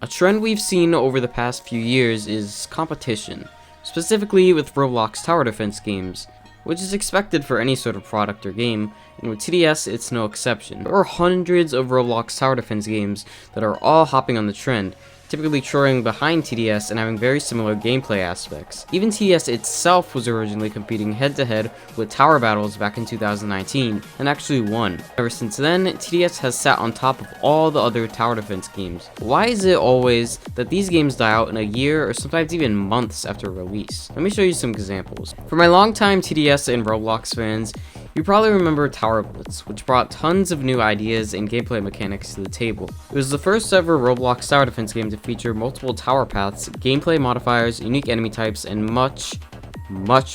A trend we've seen over the past few years is competition, specifically with Roblox tower defense games, which is expected for any sort of product or game, and with TDS it's no exception. There are hundreds of Roblox tower defense games that are all hopping on the trend, typically trailing behind TDS and having very similar gameplay aspects. Even TDS itself was originally competing head-to-head with Tower Battles back in 2019, and actually won. Ever since then, TDS has sat on top of all the other tower defense games. Why is it always that these games die out in a year or sometimes even months after release? Let me show you some examples. For my longtime TDS and Roblox fans, you probably remember Tower Blitz, which brought tons of new ideas and gameplay mechanics to the table. It was the first ever Roblox tower defense game to feature multiple tower paths, gameplay modifiers, unique enemy types, and much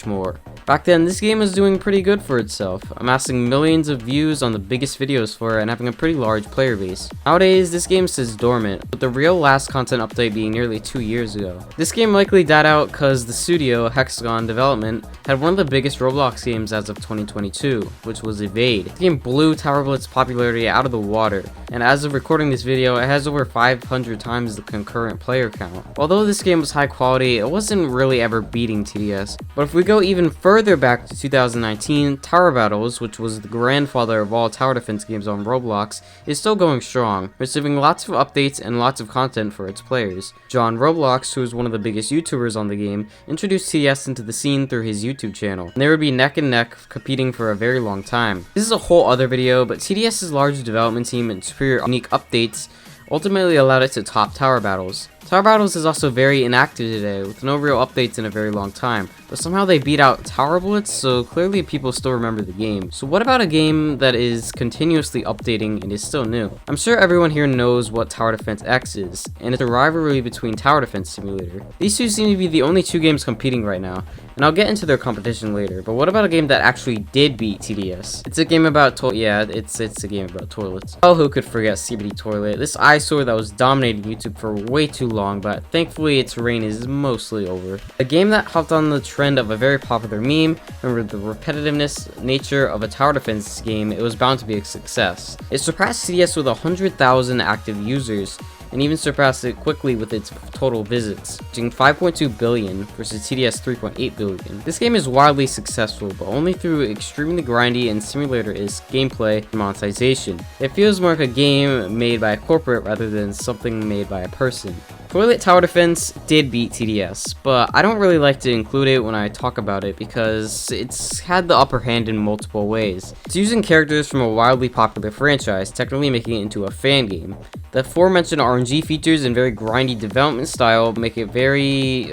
more. Back then, this game was doing pretty good for itself, amassing millions of views on the biggest videos for it and having a pretty large player base. Nowadays, this game sits dormant, with the real last content update being nearly 2 years ago. This game likely died out because the studio, Hexagon Development, had one of the biggest Roblox games as of 2022, which was Evade. The game blew Tower Blitz's popularity out of the water, and as of recording this video, it has over 500 times the concurrent player count. Although this game was high quality, it wasn't really ever beating TDS. But if we go even further back to 2019, Tower Battles, which was the grandfather of all tower defense games on Roblox, is still going strong, receiving lots of updates and lots of content for its players. John Roblox, who is one of the biggest YouTubers on the game, introduced TDS into the scene through his YouTube channel, and they would be neck and neck competing for a very long time. This is a whole other video, but TDS's large development team and superior unique updates ultimately allowed it to top Tower Battles. Tower Battles is also very inactive today, with no real updates in a very long time, but somehow they beat out Tower Blitz, so clearly people still remember the game. So what about a game that is continuously updating and is still new? I'm sure everyone here knows what Tower Defense X is, and it's a rivalry between Tower Defense Simulator. These two seem to be the only two games competing right now, and I'll get into their competition later, but what about a game that actually did beat TDS? It's a game about it's a game about toilets. Oh, who could forget Skibidi Toilet, this eyesore that was dominating YouTube for way too long, but thankfully its reign is mostly over. A game that hopped on the trend of a very popular meme, and with the repetitiveness nature of a tower defense game, it was bound to be a success. It surpassed TDS with 100,000 active users, and even surpassed it quickly with its total visits, reaching 5.2 billion versus TDS 3.8 billion. This game is wildly successful, but only through extremely grindy and simulator-esque gameplay and monetization. It feels more like a game made by a corporate rather than something made by a person. Toilet Tower Defense did beat TDS, but I don't really like to include it when I talk about it because it's had the upper hand in multiple ways. It's using characters from a wildly popular franchise, technically making it into a fan game. The aforementioned RNG features and very grindy development style make it very,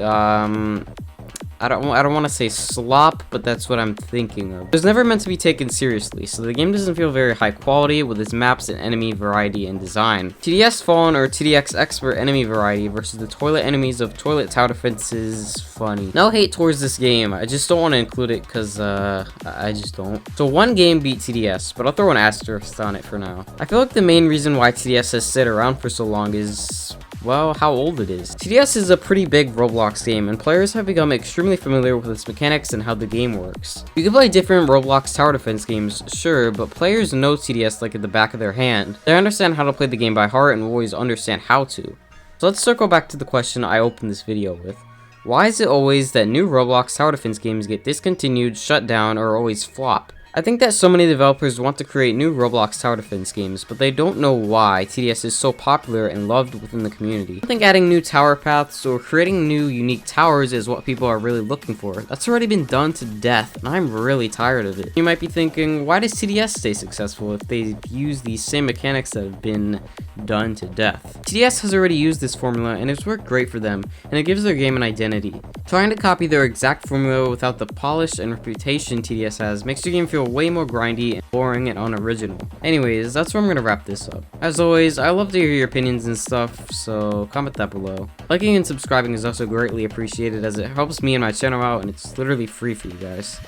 I don't want to say slop, but that's what I'm thinking of. It was never meant to be taken seriously, so the game doesn't feel very high quality with its maps and enemy variety and design. TDS Fallen or TDX Expert enemy variety versus the toilet enemies of Toilet Tower Defense is funny. No hate towards this game, I just don't want to include it because I just don't. So one game beat TDS, but I'll throw an asterisk on it for now. I feel like the main reason why TDS has stayed around for so long is, well, how old it is. TDS is a pretty big Roblox game, and players have become extremely familiar with its mechanics and how the game works. You can play different Roblox tower defense games, sure, but players know TDS like at the back of their hand. They understand how to play the game by heart and will always understand how to. So let's circle back to the question I opened this video with. Why is it always that new Roblox tower defense games get discontinued, shut down, or always flop? I think that so many developers want to create new Roblox tower defense games, but they don't know why TDS is so popular and loved within the community. I think adding new tower paths or creating new unique towers is what people are really looking for. That's already been done to death, and I'm really tired of it. You might be thinking, why does TDS stay successful if they use these same mechanics that have been done to death? TDS has already used this formula, and it's worked great for them, and it gives their game an identity. Trying to copy their exact formula without the polish and reputation TDS has makes your game feel way more grindy and boring and unoriginal. Anyways, that's where I'm gonna wrap this up. As always, I love to hear your opinions and stuff, so comment that below. Liking and subscribing is also greatly appreciated as it helps me and my channel out, and it's literally free for you guys.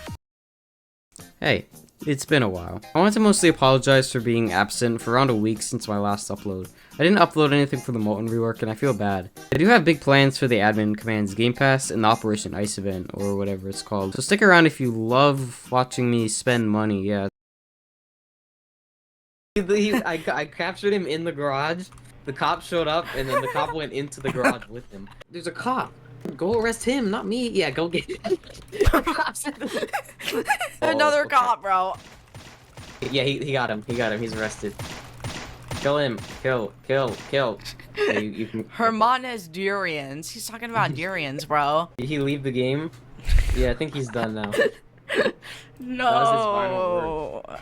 Hey, it's been a while. I wanted to mostly apologize for being absent for around a week since my last upload. I didn't upload anything for the Molten rework and I feel bad. I do have big plans for the Admin Commands Game Pass and the Operation Ice event, or whatever it's called. So stick around if you love watching me spend money, yeah. I captured him in the garage. The cop showed up, and then the cop went into the garage with him. There's a cop. Go arrest him, not me. Yeah, go get cops. Another cop, bro. Yeah, he got him. He got him. He's arrested. Kill him. Kill. Yeah, you can. Hermanes durians. He's talking about durians, bro. Did he leave the game? Yeah, I think he's done now. No. That was his final word.